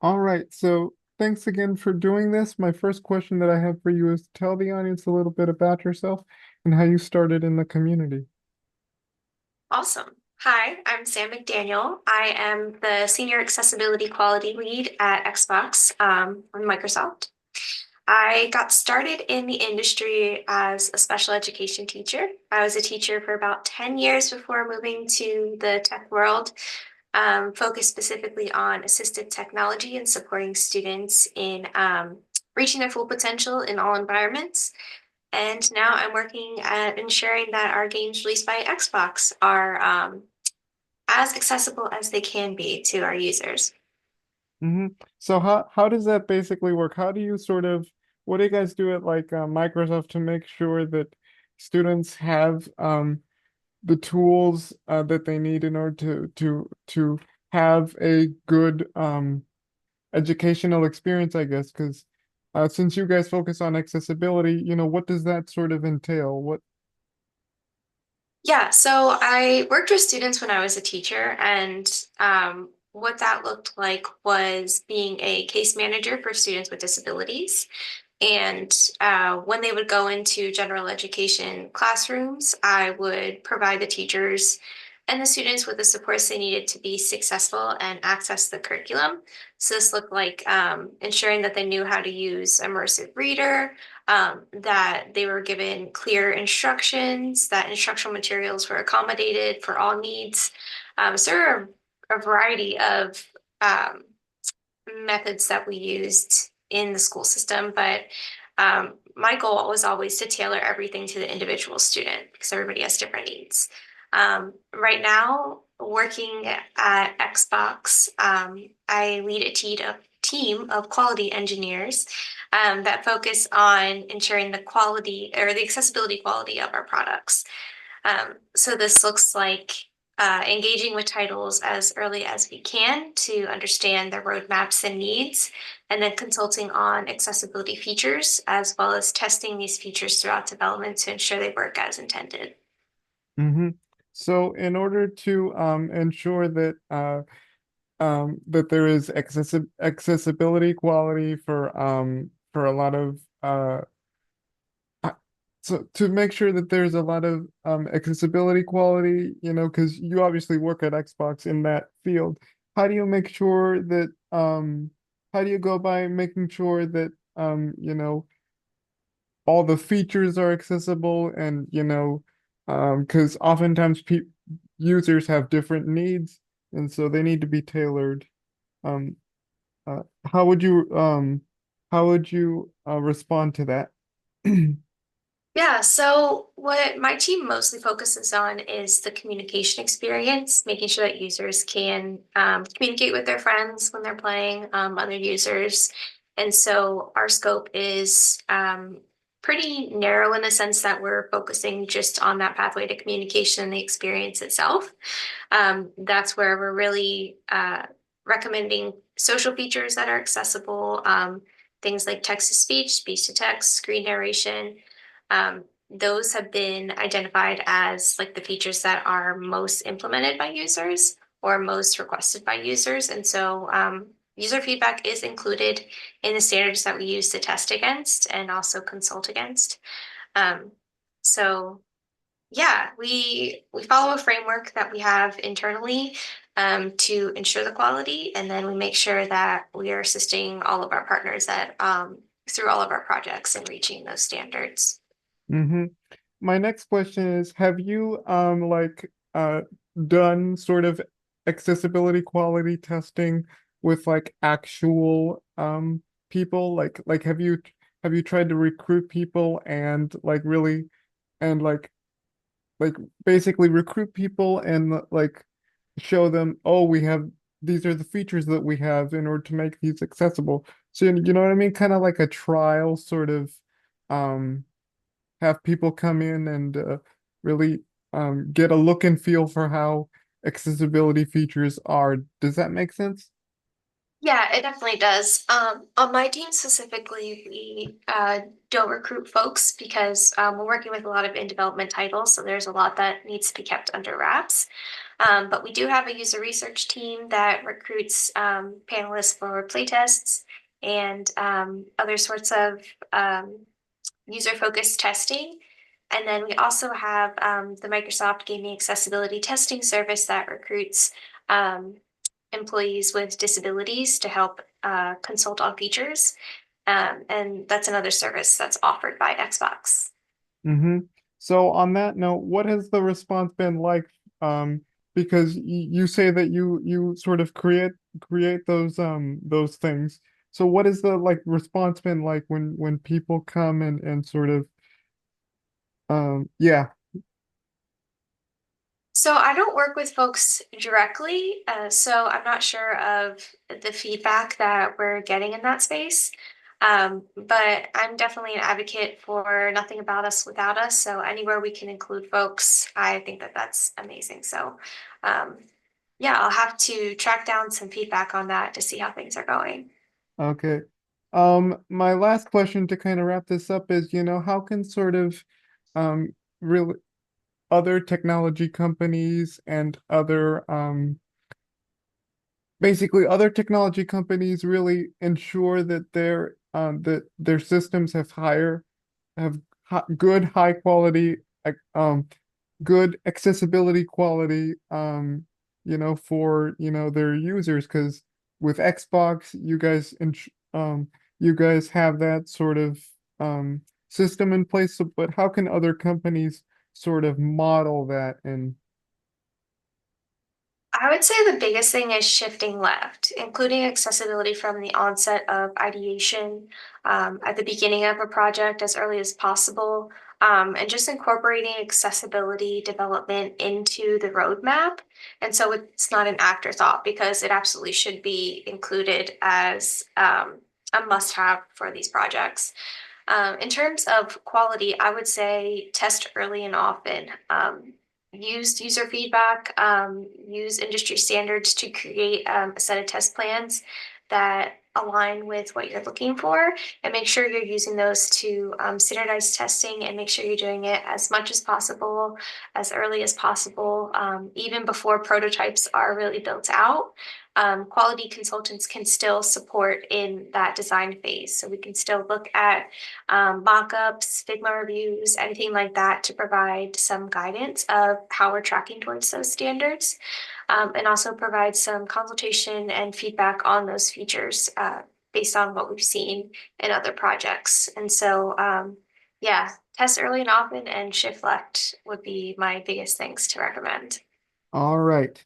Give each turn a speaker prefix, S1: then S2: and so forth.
S1: All right, so thanks again for doing this. My first question that I have for you is tell the audience a little bit about yourself and how you started in the community.
S2: Awesome. Hi, I'm Sam McDaniel. I am the Senior Accessibility Quality Lead at Xbox on Microsoft. I got started in the industry as a special education teacher. I was a teacher for about 10 years before moving to the tech world, focused specifically on assistive technology and supporting students in reaching their full potential in all environments. And now I'm working at ensuring that our games released by Xbox are as accessible as they can be to our users.
S1: So how does that basically work? How do you sort of what do you guys do at Microsoft to make sure that students have the tools that they need in order to have a good educational experience, I guess, because since you guys focus on accessibility, what does that sort of entail? What
S2: Yeah, so I worked with students when I was a teacher, and what that looked like was being a case manager for students with disabilities. And when they would go into general education classrooms, I would provide the teachers and the students with the supports they needed to be successful and access the curriculum. So this looked like ensuring that they knew how to use immersive reader, that they were given clear instructions, that instructional materials were accommodated for all needs. So there are a variety of um, methods that we used in the school system, but my goal was always to tailor everything to the individual student because everybody has different needs. Right now, working at Xbox, I lead a team of quality engineers that focus on ensuring the quality or the accessibility quality of our products. So this looks like engaging with titles as early as we can to understand their roadmaps and needs, and then consulting on accessibility features, as well as testing these features throughout development to ensure they work as intended.
S1: hmm So in order to ensure that there is accessibility quality for a lot of uh, so to make sure that there's a lot of accessibility quality, because you obviously work at Xbox in that field. How do you make sure that how do you go by making sure that all the features are accessible and because oftentimes pe users have different needs and so they need to be tailored. Um, uh, how would you respond to that?
S2: Yeah, so what my team mostly focuses on is the communication experience, making sure that users can communicate with their friends when they're playing, other users. And so our scope is pretty narrow in the sense that we're focusing just on that pathway to communication and the experience itself. That's where we're really recommending social features that are accessible, things like text to speech, speech to text, screen narration. Those have been identified as like the features that are most implemented by users or most requested by users. And so user feedback is included in the standards that we use to test against and also consult against. Um, so yeah, we follow a framework that we have internally to ensure the quality, and then we make sure that we are assisting all of our partners at through all of our projects in reaching those standards.
S1: hmm My next question is, have you done sort of accessibility quality testing with like actual people? Like have you tried to recruit people and like really and like basically recruit people and like show them, oh, we have these are the features that we have in order to make these accessible. So you know what I mean? Kind of like a trial sort of um have people come in and really get a look and feel for how accessibility features are. Does that make sense?
S2: Yeah, it definitely does. On my team specifically, we don't recruit folks because we're working with a lot of in development titles, so there's a lot that needs to be kept under wraps. But we do have a user research team that recruits panelists for playtests and other sorts of user-focused testing. And then we also have the Microsoft Gaming Accessibility Testing Service that recruits um, employees with disabilities to help consult on features. And that's another service that's offered by Xbox.
S1: Mm-hmm. So on that note, what has the response been like? Because you say that you sort of create those things. So what is the like response been like when people come and sort of yeah.
S2: So I don't work with folks directly, so I'm not sure of the feedback that we're getting in that space. But I'm definitely an advocate for nothing about us without us. So anywhere we can include folks, I think that that's amazing. So, um, yeah, I'll have to track down some feedback on that to see how things are going.
S1: Okay. My last question to kind of wrap this up is, how can sort of um really other technology companies and other basically other technology companies really ensure that their systems have good high quality good accessibility quality for their users, because with Xbox you guys have that sort of system in place, so, but how can other companies sort of model that and
S2: I would say the biggest thing is shifting left, including accessibility from the onset of ideation, at the beginning of a project as early as possible, and just incorporating accessibility development into the roadmap. And so it's not an afterthought because it absolutely should be included as a must-have for these projects. In terms of quality, I would say test early and often. Use user feedback, use industry standards to create a set of test plans that align with what you're looking for, and make sure you're using those to standardize testing and make sure you're doing it as much as possible, as early as possible, even before prototypes are really built out. Quality consultants can still support in that design phase. So we can still look at mockups, Figma reviews, anything like that to provide some guidance of how we're tracking towards those standards, and also provide some consultation and feedback on those features based on what we've seen in other projects. And so, yeah, test early and often and shift left would be my biggest things to recommend.
S1: all right.